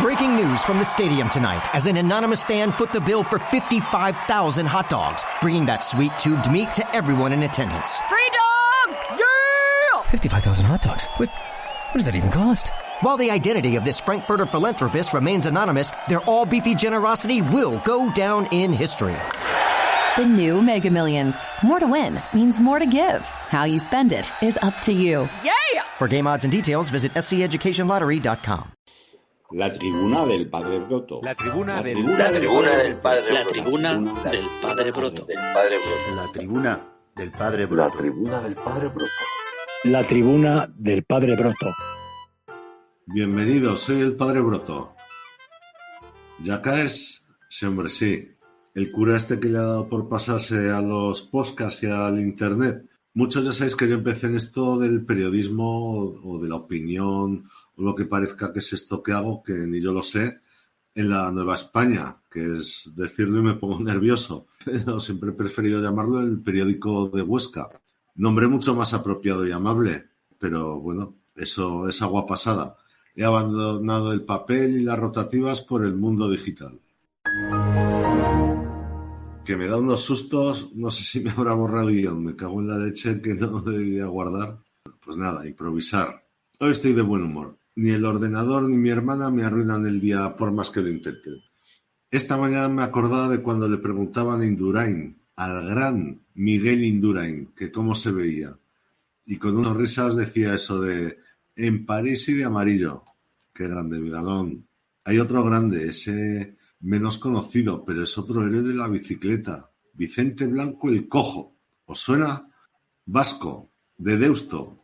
Breaking news from the stadium tonight as an anonymous fan foot the bill for 55,000 hot dogs, bringing that sweet tubed meat to everyone in attendance. Free dogs! Yeah! 55,000 hot dogs? What does that even cost? While the identity of this Frankfurter philanthropist remains anonymous, their all-beefy generosity will go down in history. The new Mega Millions. More to win means more to give. How you spend it is up to you. Yeah! For game odds and details, visit sceducationlottery.com. La tribuna del Padre Broto. La tribuna del Padre Broto. La tribuna del Padre Broto. La tribuna del Padre Broto. La tribuna del Padre Broto. La tribuna del Padre Broto. Bienvenidos, soy el Padre Broto. ¿Ya caes? Sí, hombre, sí. El cura este que le ha dado por pasarse a los podcasts y al internet. Muchos ya sabéis que yo empecé en esto del periodismo o de la opinión o lo que parezca que es esto que hago, que ni yo lo sé, en la Nueva España, que es decirlo y me pongo nervioso. Pero siempre he preferido llamarlo el periódico de Huesca. Nombre mucho más apropiado y amable, pero bueno, eso es agua pasada. He abandonado el papel y las rotativas por el mundo digital. Que me da unos sustos, no sé si me habrá borrado el guión, me cago en la leche que no debía guardar. Pues nada, improvisar. Hoy estoy de buen humor. Ni el ordenador ni mi hermana me arruinan el día por más que lo intenten. Esta mañana me acordaba de cuando le preguntaban a Indurain, al gran Miguel Indurain, que cómo se veía. Y con unas risas decía eso de en París y de amarillo. Qué grande, Miguelón. Hay otro grande, ese menos conocido, pero es otro héroe de la bicicleta. Vicente Blanco el Cojo. ¿Os suena? Vasco, de Deusto,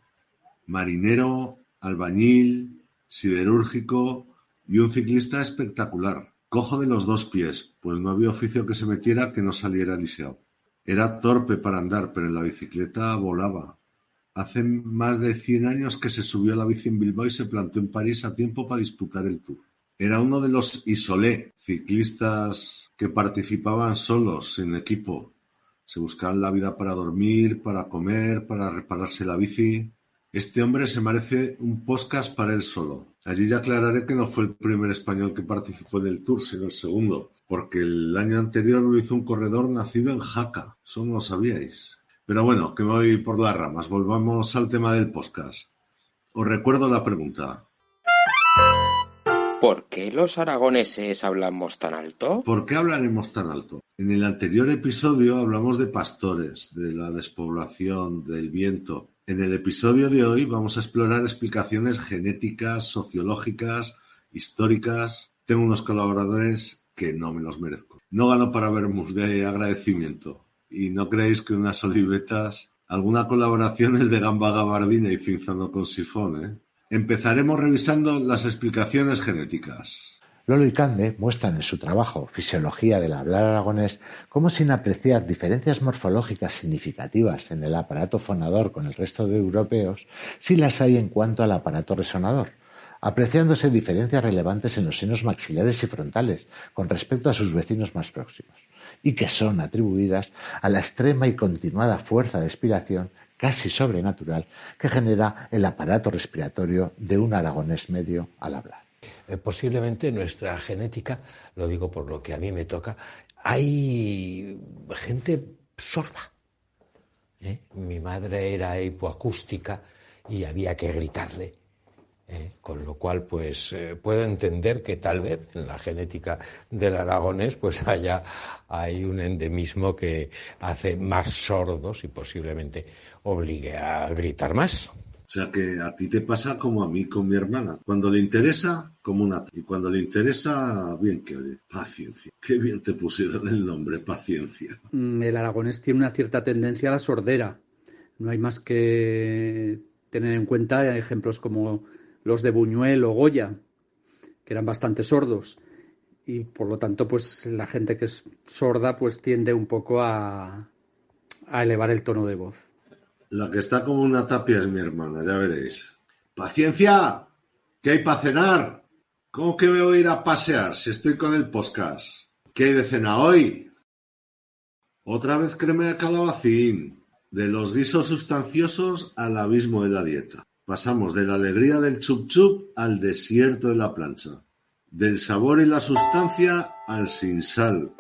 marinero, albañil, siderúrgico y un ciclista espectacular. Cojo de los dos pies, pues no había oficio que se metiera que no saliera lisiado. Era torpe para andar, pero en la bicicleta volaba. Hace más de 100 años que se subió a la bici en Bilbao y se plantó en París a tiempo para disputar el Tour. Era uno de los isolé, ciclistas que participaban solos, sin equipo. Se buscaban la vida para dormir, para comer, para repararse la bici. Este hombre se merece un podcast para él solo. Allí ya aclararé que no fue el primer español que participó del Tour, sino el segundo, porque el año anterior lo hizo un corredor nacido en Jaca. Eso no lo sabíais. Pero bueno, que me voy por las ramas. Volvamos al tema del podcast. Os recuerdo la pregunta. ¿Por qué los aragoneses hablamos tan alto? ¿Por qué hablaremos tan alto? En el anterior episodio hablamos de pastores, de la despoblación, del viento. En el episodio de hoy vamos a explorar explicaciones genéticas, sociológicas, históricas. Tengo unos colaboradores que no me los merezco. No gano para vermos de agradecimiento. Y no creéis que unas olivetas... Alguna colaboración es de gamba gabardina y cinzano con sifón, ¿eh? Empezaremos revisando las explicaciones genéticas. Lolo y Cande muestran en su trabajo Fisiología del hablar aragonés cómo, sin apreciar diferencias morfológicas significativas en el aparato fonador con el resto de europeos, sí las hay en cuanto al aparato resonador, apreciándose diferencias relevantes en los senos maxilares y frontales con respecto a sus vecinos más próximos, y que son atribuidas a la extrema y continuada fuerza de expiración casi sobrenatural que genera el aparato respiratorio de un aragonés medio al hablar. Posiblemente nuestra genética, lo digo por lo que a mí me toca, hay gente sorda. Mi madre era hipoacústica y había que gritarle. Con lo cual, pues puedo entender que tal vez en la genética del aragonés pues hay un endemismo que hace más sordos y posiblemente obligue a gritar más. O sea que a ti te pasa como a mí con mi hermana. Cuando le interesa, como una... Y cuando le interesa, bien que oye. Paciencia. Qué bien te pusieron el nombre, Paciencia. El aragonés tiene una cierta tendencia a la sordera. No hay más que tener en cuenta ejemplos como los de Buñuel o Goya, que eran bastante sordos. Y por lo tanto, pues la gente que es sorda pues tiende un poco a elevar el tono de voz. La que está como una tapia es mi hermana, ya veréis. ¡Paciencia! ¿Qué hay para cenar? ¿Cómo que me voy a ir a pasear si estoy con el podcast? ¿Qué hay de cena hoy? Otra vez crema de calabacín. De los guisos sustanciosos al abismo de la dieta. Pasamos de la alegría del chup chup al desierto de la plancha. Del sabor y la sustancia al sin sal.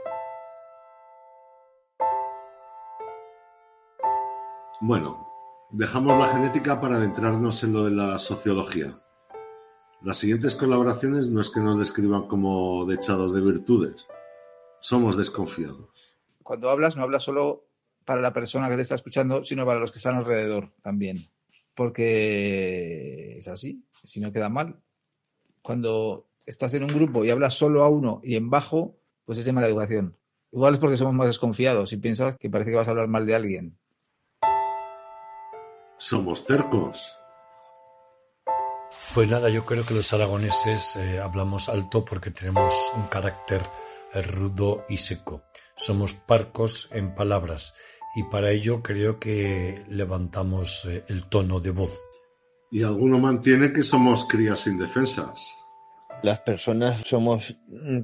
Bueno, dejamos la genética para adentrarnos en lo de la sociología. Las siguientes colaboraciones no es que nos describan como dechados de virtudes. Somos desconfiados. Cuando hablas, no hablas solo para la persona que te está escuchando, sino para los que están alrededor también. Porque es así, si no queda mal. Cuando estás en un grupo y hablas solo a uno y en bajo, pues es de mala educación. Igual es porque somos más desconfiados y piensas que parece que vas a hablar mal de alguien. Somos tercos. Pues nada, yo creo que los aragoneses hablamos alto porque tenemos un carácter rudo y seco. Somos parcos en palabras y para ello creo que levantamos el tono de voz. Y alguno mantiene que somos crías indefensas. Las personas somos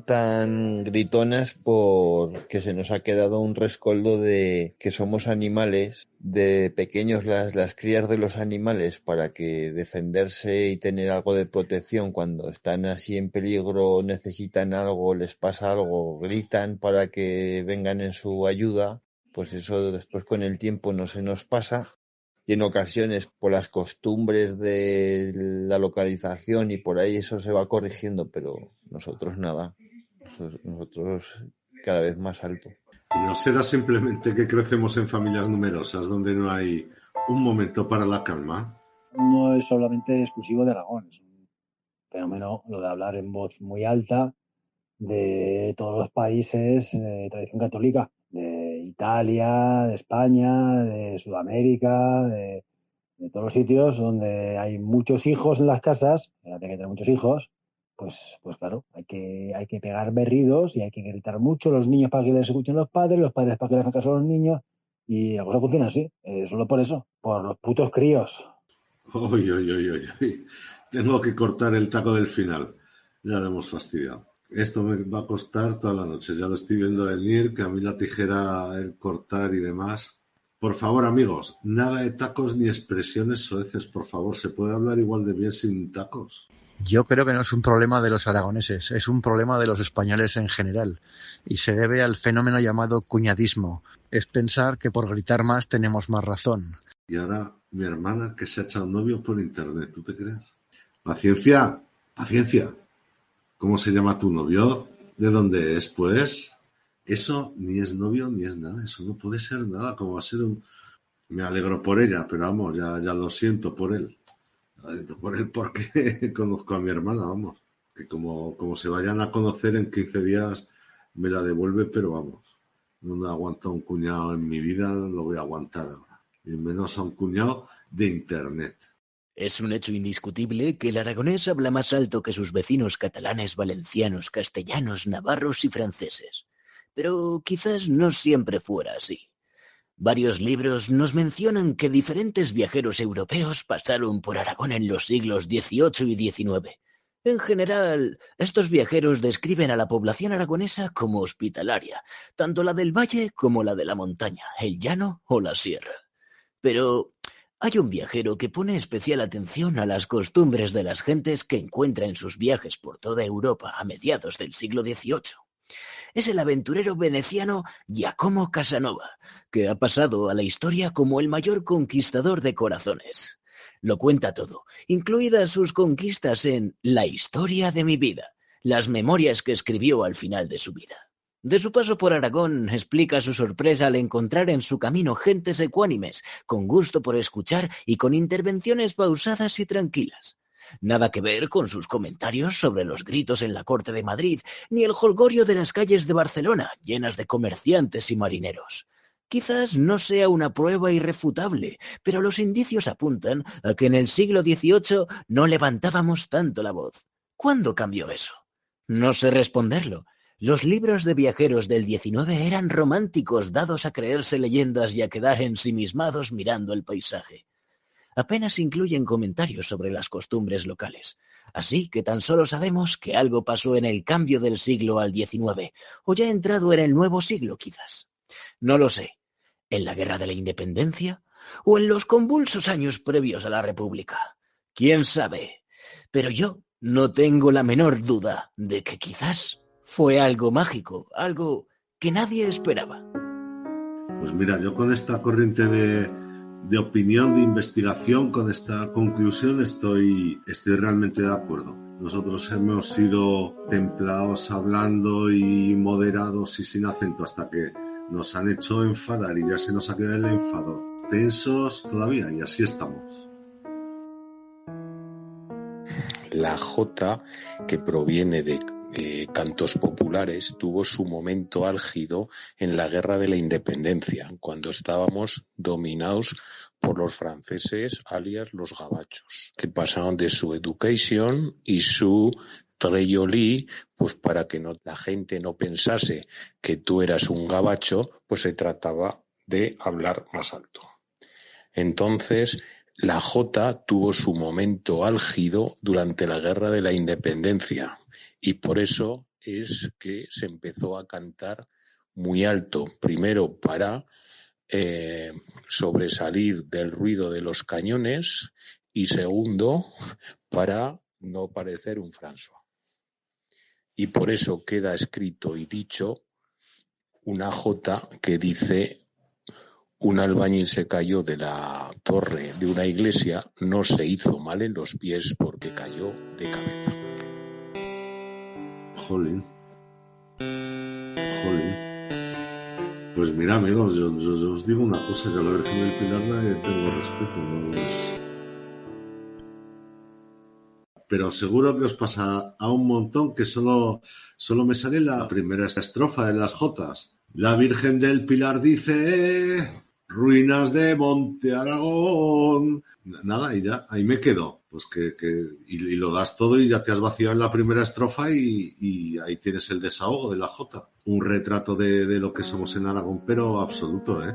tan gritonas porque se nos ha quedado un rescoldo de que somos animales, de pequeños las crías de los animales para que defenderse y tener algo de protección cuando están así en peligro, necesitan algo, les pasa algo, gritan para que vengan en su ayuda, pues eso después con el tiempo no se nos pasa. Y en ocasiones por las costumbres de la localización y por ahí eso se va corrigiendo, pero nosotros nada, nosotros cada vez más alto. ¿Y no será simplemente que crecemos en familias numerosas donde no hay un momento para la calma? No es solamente exclusivo de Aragón, es un fenómeno lo de hablar en voz muy alta de todos los países de tradición católica. De Italia, de España, de Sudamérica, de todos los sitios donde hay muchos hijos en las casas, hay que tener muchos hijos, pues claro, hay que pegar berridos y hay que gritar mucho a los niños para que les escuchen los padres para que les hagan caso a los niños, y la cosa funciona así, solo por eso, por los putos críos. Uy. Tengo que cortar el taco del final, ya lo hemos fastidiado. Esto me va a costar toda la noche. Ya lo estoy viendo venir, que a mí la tijera, el cortar y demás. Por favor, amigos, nada de tacos ni expresiones soeces, por favor. ¿Se puede hablar igual de bien sin tacos? Yo creo que no es un problema de los aragoneses, es un problema de los españoles en general. Y se debe al fenómeno llamado cuñadismo. Es pensar que por gritar más tenemos más razón. Y ahora mi hermana que se ha echado un novio por internet, ¿tú te crees? Paciencia. ¿Cómo se llama tu novio? ¿De dónde es? Pues eso ni es novio ni es nada. Eso no puede ser nada. ¿Cómo va a ser un...? Me alegro por ella, pero vamos, ya lo siento por él. Lo siento por él porque conozco a mi hermana, vamos. Que como se vayan a conocer en 15 días me la devuelve, pero vamos. No me aguanta un cuñado en mi vida, no lo voy a aguantar ahora. Y menos a un cuñado de internet. Es un hecho indiscutible que el aragonés habla más alto que sus vecinos catalanes, valencianos, castellanos, navarros y franceses. Pero quizás no siempre fuera así. Varios libros nos mencionan que diferentes viajeros europeos pasaron por Aragón en los siglos XVIII y XIX. En general, estos viajeros describen a la población aragonesa como hospitalaria, tanto la del valle como la de la montaña, el llano o la sierra. Pero hay un viajero que pone especial atención a las costumbres de las gentes que encuentra en sus viajes por toda Europa a mediados del siglo XVIII. Es el aventurero veneciano Giacomo Casanova, que ha pasado a la historia como el mayor conquistador de corazones. Lo cuenta todo, incluidas sus conquistas en La historia de mi vida, las memorias que escribió al final de su vida. De su paso por Aragón explica su sorpresa al encontrar en su camino gentes ecuánimes, con gusto por escuchar y con intervenciones pausadas y tranquilas. Nada que ver con sus comentarios sobre los gritos en la corte de Madrid, ni el jolgorio de las calles de Barcelona, llenas de comerciantes y marineros. Quizás no sea una prueba irrefutable, pero los indicios apuntan a que en el siglo XVIII no levantábamos tanto la voz. ¿Cuándo cambió eso? No sé responderlo. Los libros de viajeros del XIX eran románticos, dados a creerse leyendas y a quedar ensimismados mirando el paisaje. Apenas incluyen comentarios sobre las costumbres locales, así que tan solo sabemos que algo pasó en el cambio del siglo al XIX, o ya entrado en el nuevo siglo quizás. No lo sé. ¿En la Guerra de la Independencia? ¿O en los convulsos años previos a la República? ¿Quién sabe? Pero yo No tengo la menor duda de que quizás fue algo mágico, algo que nadie esperaba. Pues mira, yo con esta corriente de opinión, de investigación, con esta conclusión estoy realmente de acuerdo. Nosotros hemos sido templados hablando y moderados y sin acento hasta que nos han hecho enfadar y ya se nos ha quedado el enfado. Tensos todavía y así estamos. La jota, que proviene de cantos populares, tuvo su momento álgido en la Guerra de la Independencia, cuando estábamos dominados por los franceses, alias los gabachos, que pasaban de su education y su treyolí, pues para que la gente no pensase que tú eras un gabacho, pues se trataba de hablar más alto. Entonces, la jota tuvo su momento álgido durante la Guerra de la Independencia y por eso es que se empezó a cantar muy alto, primero para sobresalir del ruido de los cañones y segundo para no parecer un François. Y por eso queda escrito y dicho una jota que dice: un albañil se cayó de la torre de una iglesia, no se hizo mal en los pies porque cayó de cabeza. Jolín. Pues mira, amigos, yo os digo una cosa, yo a la Virgen del Pilar le tengo respeto, ¿no? Pero seguro que os pasa a un montón que solo me sale la primera estrofa de las jotas. La Virgen del Pilar dice... ruinas de Monte Aragón. Nada, y ya, ahí me quedo. Pues y lo das todo y ya te has vaciado en la primera estrofa y ahí tienes el desahogo de la jota. Un retrato de lo que somos en Aragón, pero absoluto, ¿eh?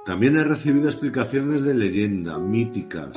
También he recibido explicaciones de leyenda, míticas,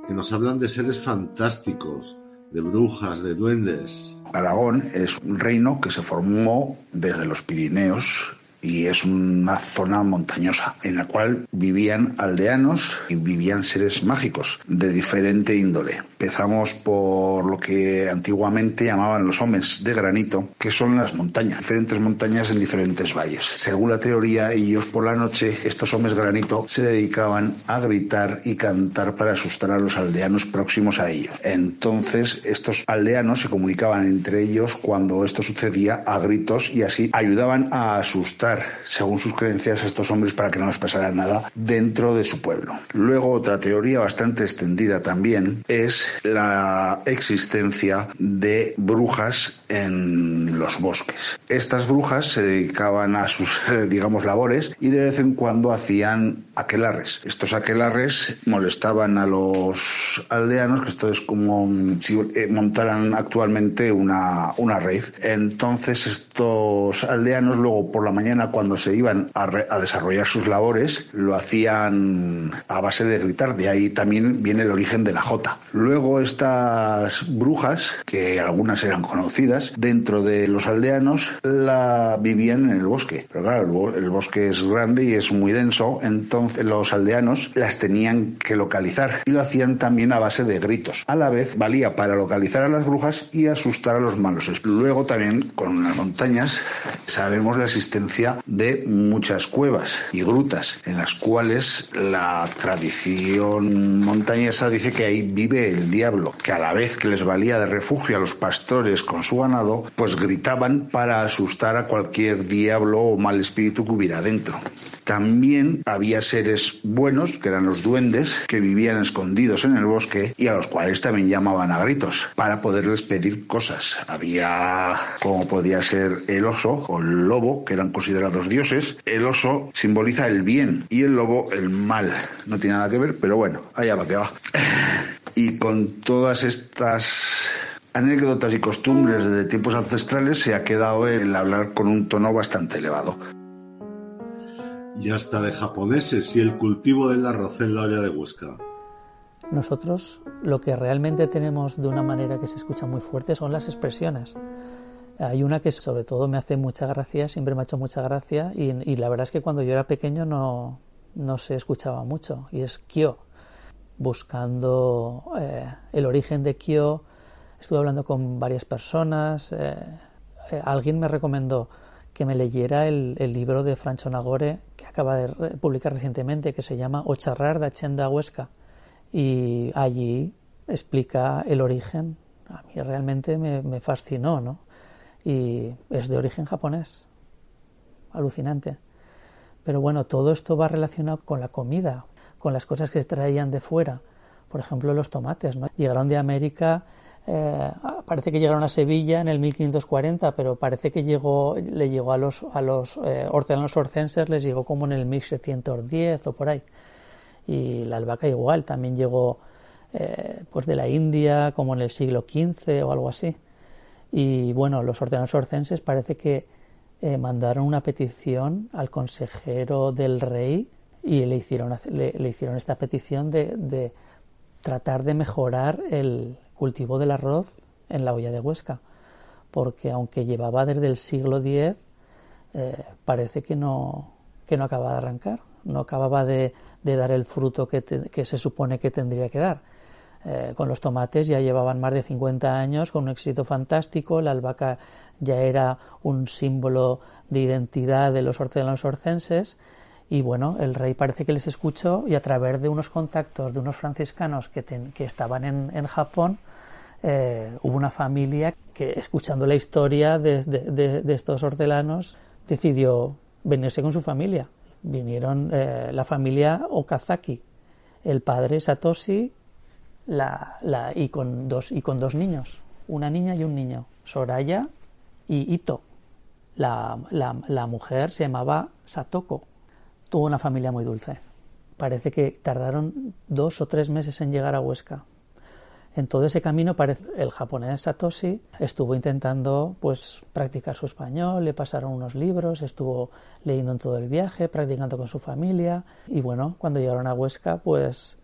que nos hablan de seres fantásticos, de brujas, de duendes. Aragón es un reino que se formó desde los Pirineos y es una zona montañosa en la cual vivían aldeanos y vivían seres mágicos de diferente índole. Empezamos por lo que antiguamente llamaban los homes de granito, que son las montañas, diferentes montañas en diferentes valles. Según la teoría, ellos por la noche, estos homes de granito, se dedicaban a gritar y cantar para asustar a los aldeanos próximos a ellos. Entonces, estos aldeanos se comunicaban entre ellos cuando esto sucedía a gritos y así ayudaban a asustar, según sus creencias, a estos hombres para que no les pasara nada dentro de su pueblo. Luego, otra teoría bastante extendida también es la existencia de brujas en los bosques. Estas brujas se dedicaban a sus, digamos, labores y de vez en cuando hacían aquelarres. Estos aquelarres molestaban a los aldeanos, que esto es como si montaran actualmente una rave. Entonces estos aldeanos luego por la mañana, cuando se iban a desarrollar sus labores, lo hacían a base de gritar. De ahí también viene el origen de la jota. Luego estas brujas, que algunas eran conocidas dentro de los aldeanos, la vivían en el bosque. Pero claro, el bosque es grande y es muy denso, entonces los aldeanos las tenían que localizar y lo hacían también a base de gritos. A la vez valía para localizar a las brujas y asustar a los malos. Luego también con las montañas sabemos la existencia de muchas cuevas y grutas en las cuales la tradición montañesa dice que ahí vive el diablo, que a la vez que les valía de refugio a los pastores con su ganado, pues gritaban para asustar a cualquier diablo o mal espíritu que hubiera dentro. También había seres buenos, que eran los duendes, que vivían escondidos en el bosque y a los cuales también llamaban a gritos para poderles pedir cosas. Había, como podía ser el oso o el lobo, que eran considerados dioses. El oso simboliza el bien y el lobo el mal. No tiene nada que ver, pero bueno, allá va que va. Y con todas estas anécdotas y costumbres de tiempos ancestrales se ha quedado el hablar con un tono bastante elevado. Y hasta de japoneses y el cultivo del arroz en la olla de Huesca. Nosotros lo que realmente tenemos de una manera que se escucha muy fuerte son las expresiones. Hay una que sobre todo me hace mucha gracia, siempre me ha hecho mucha gracia y la verdad es que cuando yo era pequeño no se escuchaba mucho y es kyo. buscando el origen de Kyo. Estuve hablando con varias personas. Alguien me recomendó que me leyera el libro de Francho Nagore, que acaba de publicar recientemente, que se llama O Charrar da Chenda Huesca. Y allí explica el origen. A mí realmente me fascinó, ¿no? Y es de origen japonés. Alucinante. Pero bueno, todo esto va relacionado con la comida, con las cosas que se traían de fuera. Por ejemplo, los tomates, ¿no? Llegaron de América, parece que llegaron a Sevilla en el 1540, pero parece que le llegó a los hortelanos orcenses, les llegó como en el 1610 o por ahí. Y la albahaca igual, también llegó pues de la India como en el siglo XV o algo así. Y bueno, los hortelanos orcenses parece que mandaron una petición al consejero del rey y le hicieron esta petición de tratar de mejorar el cultivo del arroz en la olla de Huesca, porque aunque llevaba desde el siglo X, parece que no acababa de arrancar, no acababa de dar el fruto que se supone que tendría que dar. Con los tomates ya llevaban más de 50 años con un éxito fantástico, la albahaca ya era un símbolo de identidad de los hortelanos orcenses, y bueno, el rey parece que les escuchó, y a través de unos contactos de unos franciscanos que estaban en Japón, hubo una familia que, escuchando la historia de estos hortelanos, decidió venirse con su familia. Vinieron la familia Okazaki, el padre Satoshi y con dos niños, una niña y un niño, Soraya y Ito. La mujer se llamaba Satoko. Tuvo una familia muy dulce. Parece que tardaron 2 o 3 meses en llegar a Huesca. En todo ese camino el japonés Satoshi estuvo intentando pues practicar su español, le pasaron unos libros, estuvo leyendo en todo el viaje, practicando con su familia, y bueno, cuando llegaron a Huesca pues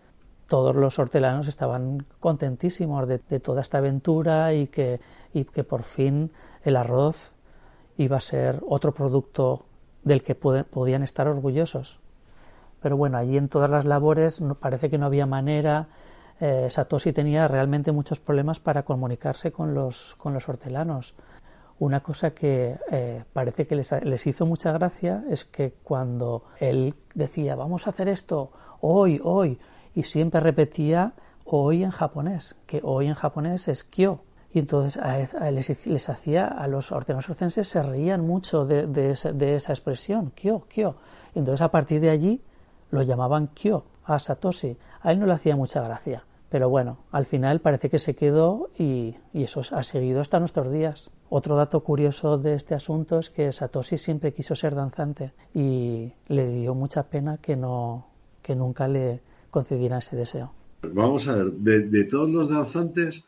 todos los hortelanos estaban contentísimos de toda esta aventura y que por fin el arroz iba a ser otro producto del que podían estar orgullosos. Pero bueno, allí en todas las labores parece que no había manera. Satoshi tenía realmente muchos problemas para comunicarse con los hortelanos. Una cosa que parece que les hizo mucha gracia es que cuando él decía vamos a hacer esto hoy, y siempre repetía hoy en japonés, que hoy en japonés es kyo. Y entonces les hacía, a los hortelanos orcenses se reían mucho de esa expresión, kyo. Y entonces a partir de allí lo llamaban kyo a Satoshi. A él no le hacía mucha gracia, pero bueno, al final parece que se quedó y eso ha seguido hasta nuestros días. Otro dato curioso de este asunto es que Satoshi siempre quiso ser danzante y le dio mucha pena que nunca le concedieran ese deseo. Vamos a ver, de todos los danzantes,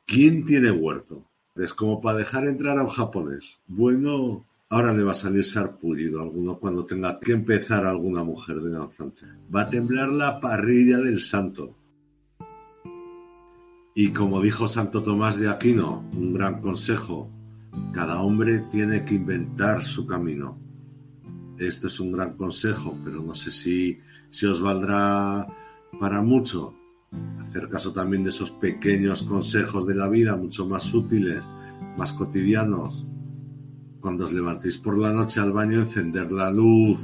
¿quién tiene huerto? Es como para dejar entrar a un japonés. Bueno, ahora le va a salir sarpullido a alguno cuando tenga que empezar alguna mujer de danzante. Va a temblar la parrilla del santo. Y como dijo Santo Tomás de Aquino, un gran consejo, cada hombre tiene que inventar su camino. Esto es un gran consejo, pero no sé si os valdrá para mucho. Hacer caso también de esos pequeños consejos de la vida, mucho más útiles, más cotidianos. Cuando os levantéis por la noche al baño, encender la luz.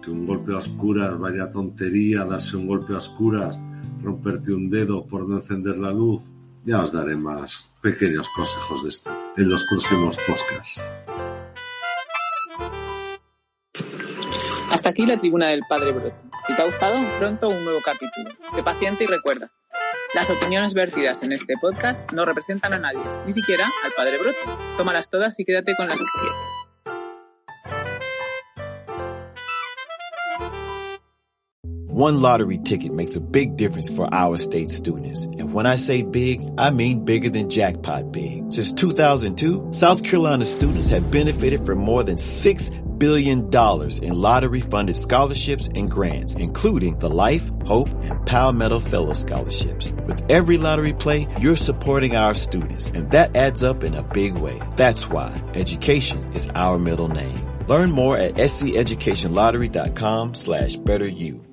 Que un golpe a oscuras, vaya tontería, darse un golpe a oscuras, romperte un dedo por no encender la luz. Ya os daré más pequeños consejos de esto en los próximos podcasts. Hasta aquí la tribuna del Padre Broto. Si te ha gustado, pronto un nuevo capítulo. Sé paciente y recuerda, las opiniones vertidas en este podcast no representan a nadie, ni siquiera al Padre Broto. Tómalas todas y quédate con las que quieras. One lottery ticket makes a big difference for our state students. And when I say big, I mean bigger than jackpot big. Since 2002, South Carolina students have benefited from more than $6 billion in lottery-funded scholarships and grants, including the Life, Hope, and Palmetto Fellow Scholarships. With every lottery play, you're supporting our students, and that adds up in a big way. That's why education is our middle name. Learn more at sceducationlottery.com/betteryou.